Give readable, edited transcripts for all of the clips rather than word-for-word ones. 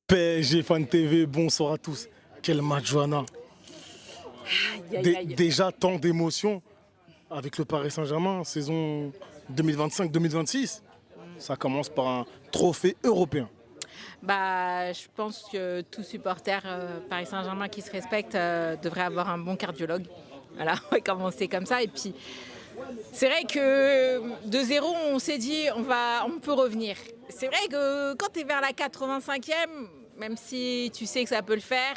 PSG Fan TV, bonsoir à tous. Quel match, Johanna. Déjà tant d'émotions avec le Paris Saint-Germain, saison 2025-2026. Ça commence par un trophée européen. Je pense que tout supporter Paris Saint-Germain qui se respecte devrait avoir un bon cardiologue. Voilà, on va commencer comme ça. Et puis, c'est vrai que 2-0, on s'est dit on peut revenir. C'est vrai que quand tu es vers la 85e, même si tu sais que ça peut le faire,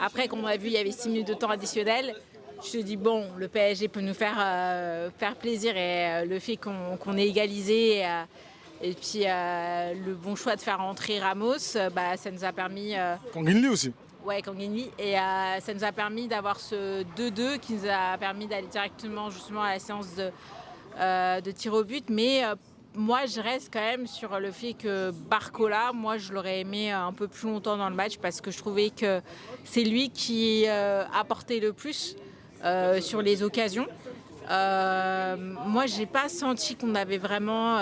après, comme on a vu, il y avait 6 minutes de temps additionnel. Je te dis, bon, le PSG peut nous faire plaisir et le fait qu'on ait égalisé et puis le bon choix de faire rentrer Ramos, ça nous a permis... Kanginli aussi. Ouais, Kanginli. Et ça nous a permis d'avoir ce 2-2 qui nous a permis d'aller directement justement à la séance de tir au but. Mais moi, je reste quand même sur le fait que Barcola, moi, je l'aurais aimé un peu plus longtemps dans le match parce que je trouvais que c'est lui qui apportait le plus sur les occasions. Moi, j'ai pas senti qu'on avait vraiment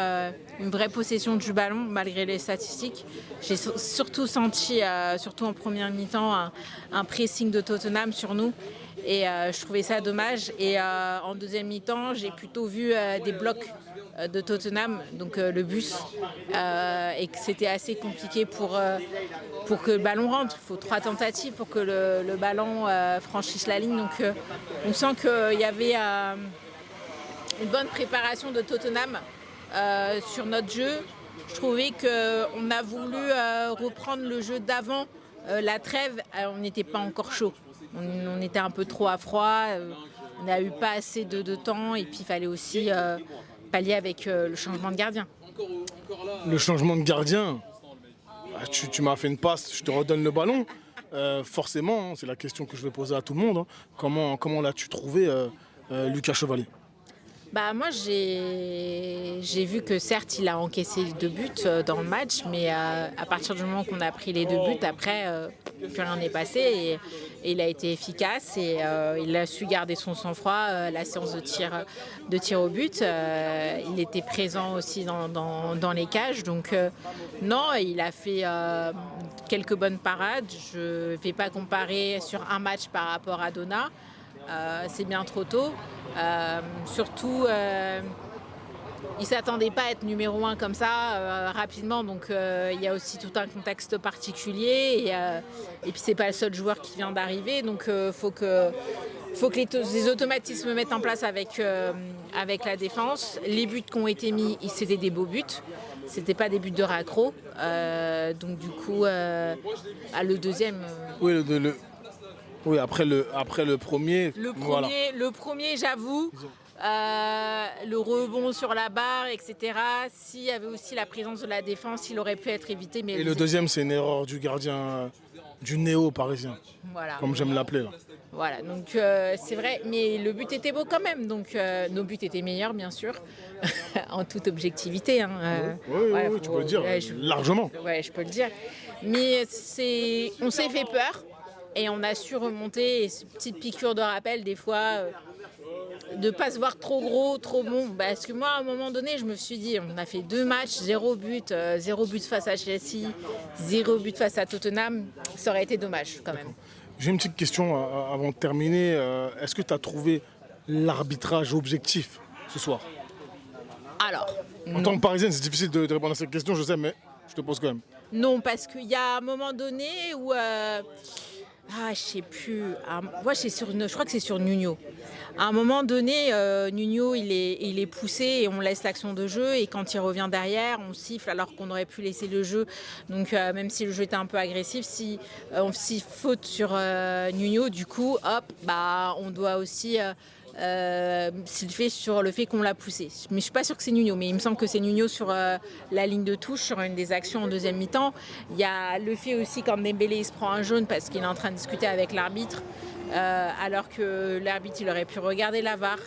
une vraie possession du ballon malgré les statistiques. J'ai surtout senti, surtout en première mi-temps, un pressing de Tottenham sur nous. Et je trouvais ça dommage. Et en deuxième mi-temps, j'ai plutôt vu des blocs de Tottenham, donc le bus, et que c'était assez compliqué pour que le ballon rentre. Il faut 3 tentatives pour que le ballon franchisse la ligne. Donc on sent qu'il y avait une bonne préparation de Tottenham sur notre jeu. Je trouvais qu'on a voulu reprendre le jeu d'avant la trêve. On n'était pas encore chaud. On était un peu trop à froid. On n'a eu pas assez de temps. Et puis il fallait aussi pallier avec le changement de gardien. Le changement de gardien, tu m'as fait une passe, je te redonne le ballon. Forcément, c'est la question que je vais poser à tout le monde. Comment l'as-tu trouvé, Lucas Chevalier? Moi, j'ai vu que certes, il a encaissé 2 buts dans le match, mais à partir du moment qu'on a pris les 2 buts, après, plus rien n'est passé et il a été efficace et il a su garder son sang-froid. La séance de tir au but, il était présent aussi dans les cages. Donc non, il a fait quelques bonnes parades. Je ne vais pas comparer sur un match par rapport à Dona. C'est bien trop tôt. Surtout, il ne s'attendait pas à être numéro 1 comme ça rapidement. Donc il y a aussi tout un contexte particulier. Et puis c'est pas le seul joueur qui vient d'arriver. Donc faut que les automatismes se mettent en place avec la défense. Les buts qui ont été mis, c'était des beaux buts. C'était pas des buts de raccro. Donc du coup, le deuxième... Oui, après le premier. Voilà. Le premier, j'avoue, le rebond sur la barre, etc. S'il y avait aussi la présence de la défense, il aurait pu être évité. Mais Et le deuxième, c'est une erreur du gardien, du néo-parisien, voilà. Comme j'aime l'appeler là. Voilà, donc c'est vrai, mais le but était beau quand même. Donc nos buts étaient meilleurs, bien sûr, en toute objectivité. Oui, tu peux le dire, largement. Ouais, je peux le dire. Mais on s'est fait peur. Et on a su remonter, et ces petites piqûres de rappel, des fois, de ne pas se voir trop gros, trop bon. Parce que moi, à un moment donné, je me suis dit, on a fait 2 matchs, 0 but, 0 but face à Chelsea, 0 but face à Tottenham. Ça aurait été dommage, quand même. J'ai une petite question avant de terminer. Est-ce que tu as trouvé l'arbitrage objectif ce soir? Alors, en tant que Parisienne, c'est difficile de répondre à cette question, je sais, mais je te pose quand même. Non, parce qu'il y a un moment donné où... je sais plus. Moi, je crois que c'est sur Nuno. À un moment donné, Nuno, il est poussé et on laisse l'action de jeu. Et quand il revient derrière, on siffle alors qu'on aurait pu laisser le jeu. Donc, même si le jeu était un peu agressif, si on faute sur Nuno, du coup, hop, on doit aussi... s'il fait sur le fait qu'on l'a poussé. Mais je suis pas sûre que c'est Nuno, mais il me semble que c'est Nuno sur la ligne de touche, sur une des actions en deuxième mi-temps. Il y a le fait aussi quand Dembélé il se prend un jaune parce qu'il est en train de discuter avec l'arbitre, alors que l'arbitre il aurait pu regarder la VAR.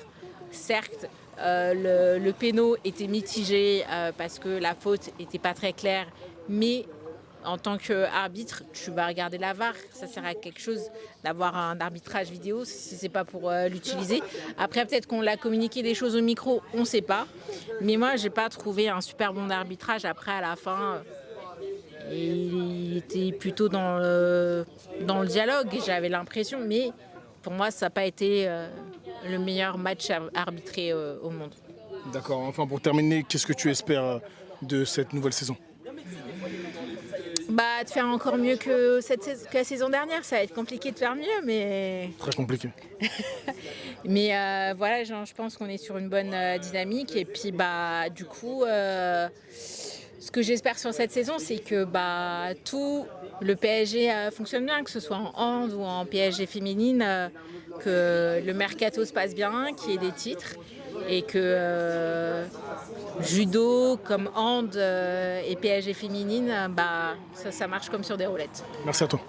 Certes, le péno était mitigé parce que la faute était pas très claire, mais en tant qu'arbitre, tu vas regarder la VAR. Ça sert à quelque chose d'avoir un arbitrage vidéo si c'est pas pour l'utiliser. Après, peut-être qu'on l'a communiqué des choses au micro, on sait pas. Mais moi, j'ai pas trouvé un super bon arbitrage. Après, à la fin, Et il était plutôt dans le dialogue, j'avais l'impression, mais pour moi, ça n'a pas été le meilleur match arbitré au monde. D'accord. Enfin, pour terminer, qu'est-ce que tu espères de cette nouvelle saison? Bah, de faire encore mieux que la saison dernière, ça va être compliqué de faire mieux, mais Très compliqué. voilà, je pense qu'on est sur une bonne dynamique. Et puis, bah, du coup, ce que j'espère sur cette saison, c'est que tout le PSG fonctionne bien, que ce soit en hand ou en PSG féminine, que le mercato se passe bien, qu'il y ait des titres et que judo comme hand et PSG féminine, ça marche comme sur des roulettes. Merci à toi.